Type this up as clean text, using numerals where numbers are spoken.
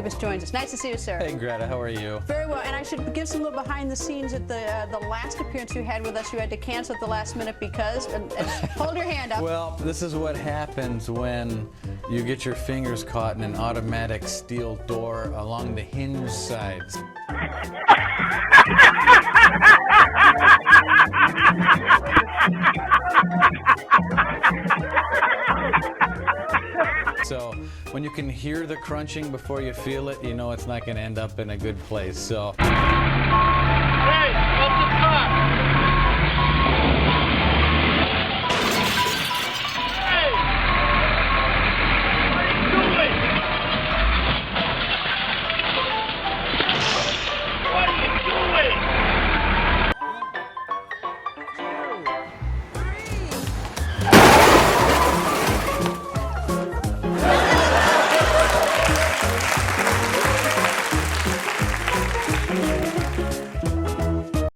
Davis joins us. Nice to see you, sir. Hey, Greta, how are you? Very well, and I should give some little behind the scenes at the last appearance you had with us. You had to cancel at the last minute because, and hold your hand up. Well, this is what happens when you get your fingers caught in an automatic steel door along the hinge sides. So when you can hear the crunching before you feel it, you know it's not going to end up in a good place. So. Hey, off the top!